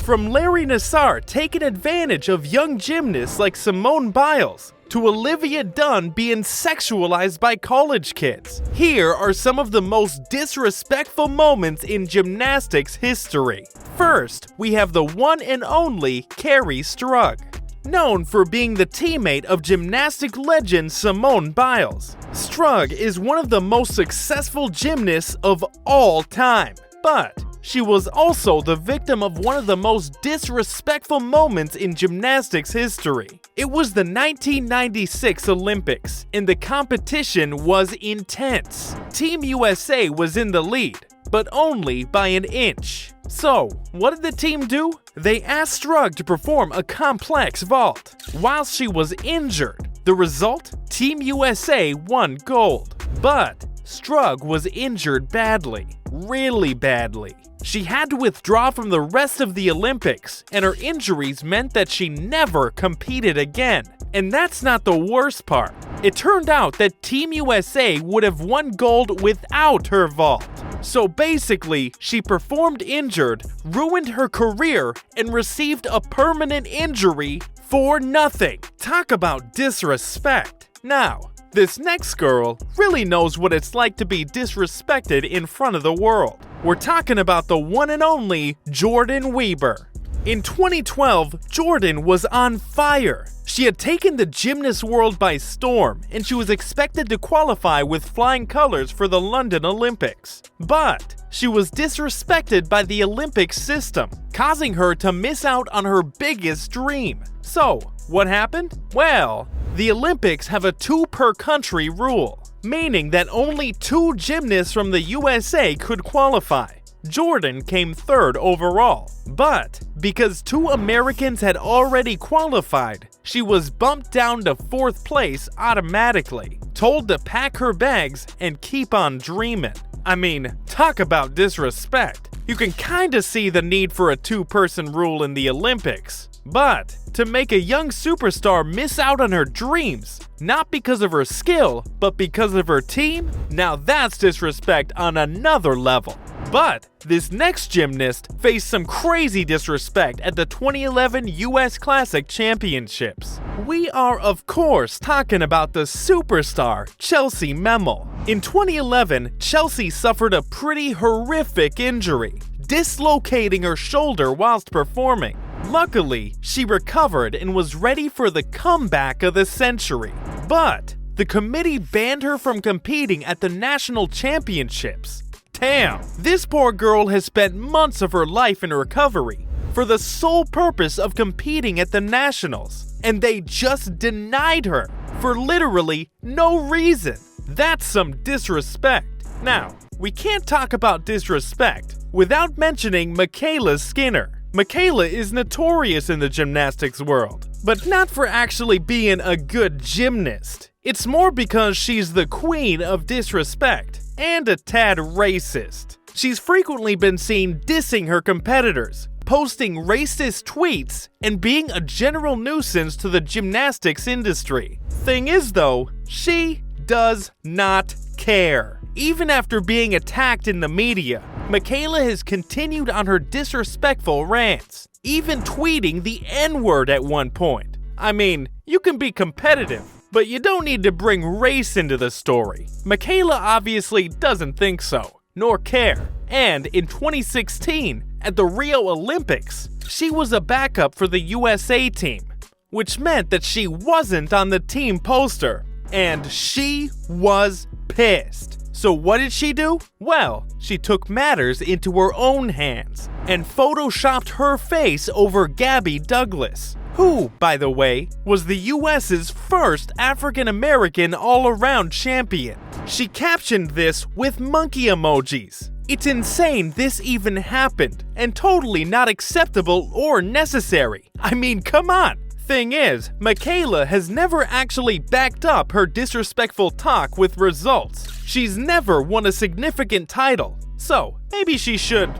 From Larry Nassar taking advantage of young gymnasts like Simone Biles, to Olivia Dunn being sexualized by college kids, here are some of the most disrespectful moments in gymnastics history. First, we have the one and only Carrie Strug. Known for being the teammate of gymnastic legend Simone Biles, Strug is one of the most successful gymnasts of all time. But she was also the victim of one of the most disrespectful moments in gymnastics history. It was the 1996 Olympics, and the competition was intense. Team USA was in the lead, but only by an inch. So, what did the team do? They asked Strug to perform a complex vault while she was injured. The result? Team USA won gold. But Strug was injured badly, really badly. She had to withdraw from the rest of the Olympics, and her injuries meant that she never competed again. And that's not the worst part. It turned out that Team USA would have won gold without her vault. So basically, she performed injured, ruined her career, and received a permanent injury for nothing. Talk about disrespect. Now, this next girl really knows what it's like to be disrespected in front of the world. We're talking about the one and only Jordyn Wieber. In 2012, Jordyn was on fire. She had taken the gymnast world by storm, and she was expected to qualify with flying colors for the London Olympics. But she was disrespected by the Olympic system, causing her to miss out on her biggest dream. So, what happened? Well, the Olympics have a 2 per country rule, meaning that only 2 gymnasts from the USA could qualify. Jordyn came 3rd overall, but because 2 Americans had already qualified, she was bumped down to 4th place automatically, told to pack her bags and keep on dreaming. I mean, talk about disrespect. You can kinda see the need for a 2-person rule in the Olympics. But to make a young superstar miss out on her dreams, not because of her skill, but because of her team, now that's disrespect on another level. But this next gymnast faced some crazy disrespect at the 2011 US Classic Championships. We are of course talking about the superstar Chelsea Memel. In 2011, Chelsea suffered a pretty horrific injury, dislocating her shoulder whilst performing. Luckily, she recovered and was ready for the comeback of the century. But the committee banned her from competing at the national championships. Damn, this poor girl has spent months of her life in recovery for the sole purpose of competing at the nationals, and they just denied her for literally no reason. That's some disrespect. Now, we can't talk about disrespect without mentioning Michaela Skinner. Michaela is notorious in the gymnastics world, but not for actually being a good gymnast. It's more because she's the queen of disrespect and a tad racist. She's frequently been seen dissing her competitors, posting racist tweets, and being a general nuisance to the gymnastics industry. Thing is though, she does not care. Even after being attacked in the media, Michaela has continued on her disrespectful rants, even tweeting the N-word at one point. I mean, you can be competitive, but you don't need to bring race into the story. Michaela obviously doesn't think so, nor care. And in 2016, at the Rio Olympics, she was a backup for the USA team, which meant that she wasn't on the team poster, and she was pissed. So what did she do? Well, she took matters into her own hands and photoshopped her face over Gabby Douglas, who, by the way, was the US's first African-American all-around champion. She captioned this with monkey emojis. It's insane this even happened, and totally not acceptable or necessary. I mean, come on! Thing is, Michaela has never actually backed up her disrespectful talk with results. She's never won a significant title, so maybe she should,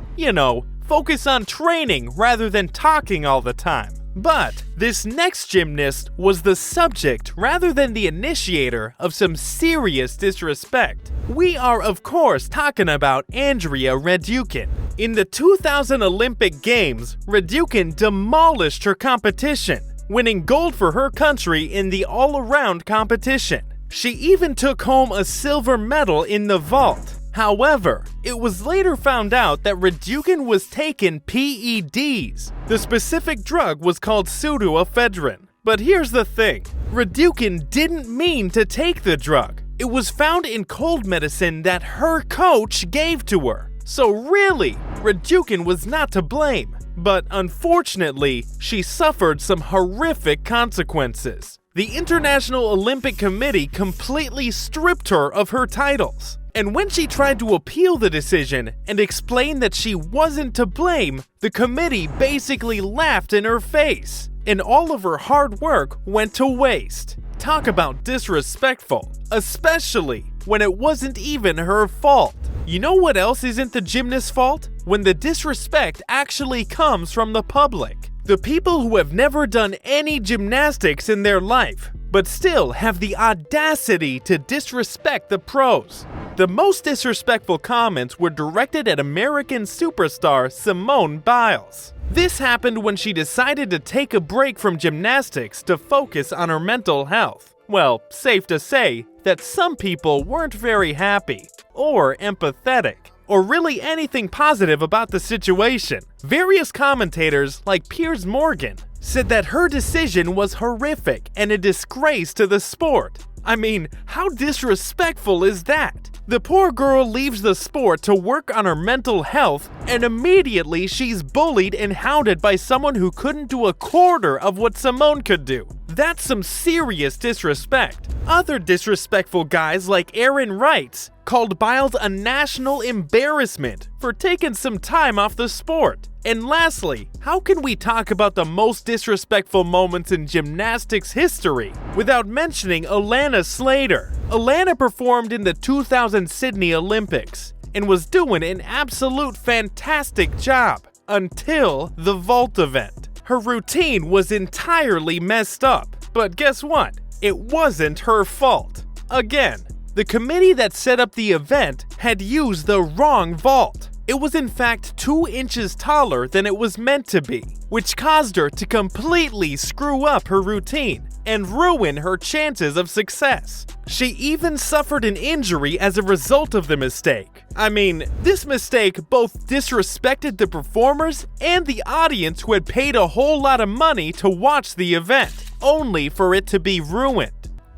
focus on training rather than talking all the time. But this next gymnast was the subject rather than the initiator of some serious disrespect. We are of course talking about Andrea Redukin. In the 2000 Olympic Games, Raducin demolished her competition, winning gold for her country in the all-around competition. She even took home a silver medal in the vault. However, it was later found out that Raducin was taking PEDs. The specific drug was called pseudoephedrine. But here's the thing, Raducin didn't mean to take the drug. It was found in cold medicine that her coach gave to her. So really, Raducin was not to blame. But unfortunately, she suffered some horrific consequences. The International Olympic Committee completely stripped her of her titles. And when she tried to appeal the decision and explain that she wasn't to blame, the committee basically laughed in her face. And all of her hard work went to waste. Talk about disrespectful, especially when it wasn't even her fault. You know what else isn't the gymnast's fault? When the disrespect actually comes from the public. The people who have never done any gymnastics in their life, but still have the audacity to disrespect the pros. The most disrespectful comments were directed at American superstar Simone Biles. This happened when she decided to take a break from gymnastics to focus on her mental health. Well, safe to say that some people weren't very happy, or empathetic, or really anything positive about the situation. Various commentators, like Piers Morgan, said that her decision was horrific and a disgrace to the sport. I mean, how disrespectful is that? The poor girl leaves the sport to work on her mental health, and immediately she's bullied and hounded by someone who couldn't do a quarter of what Simone could do. That's some serious disrespect. Other disrespectful guys like Aaron Wrights called Biles a national embarrassment for taking some time off the sport. And lastly, how can we talk about the most disrespectful moments in gymnastics history without mentioning Alana Slater? Alana performed in the 2000 Sydney Olympics and was doing an absolute fantastic job until the vault event. Her routine was entirely messed up, but guess what? It wasn't her fault. Again, the committee that set up the event had used the wrong vault. It was in fact 2 inches taller than it was meant to be, which caused her to completely screw up her routine and ruin her chances of success. She even suffered an injury as a result of the mistake. I mean, this mistake both disrespected the performers and the audience who had paid a whole lot of money to watch the event, only for it to be ruined.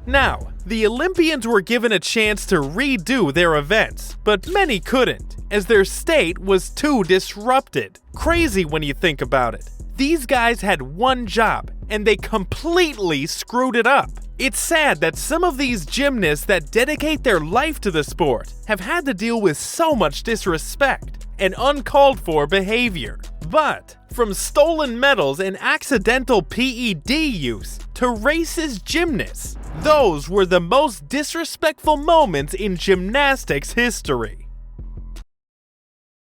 Now, the Olympians were given a chance to redo their events, but many couldn't, as their state was too disrupted. Crazy when you think about it. These guys had one job, and they completely screwed it up. It's sad that some of these gymnasts that dedicate their life to the sport have had to deal with so much disrespect and uncalled for behavior. But from stolen medals and accidental PED use to racist gymnasts, those were the most disrespectful moments in gymnastics history.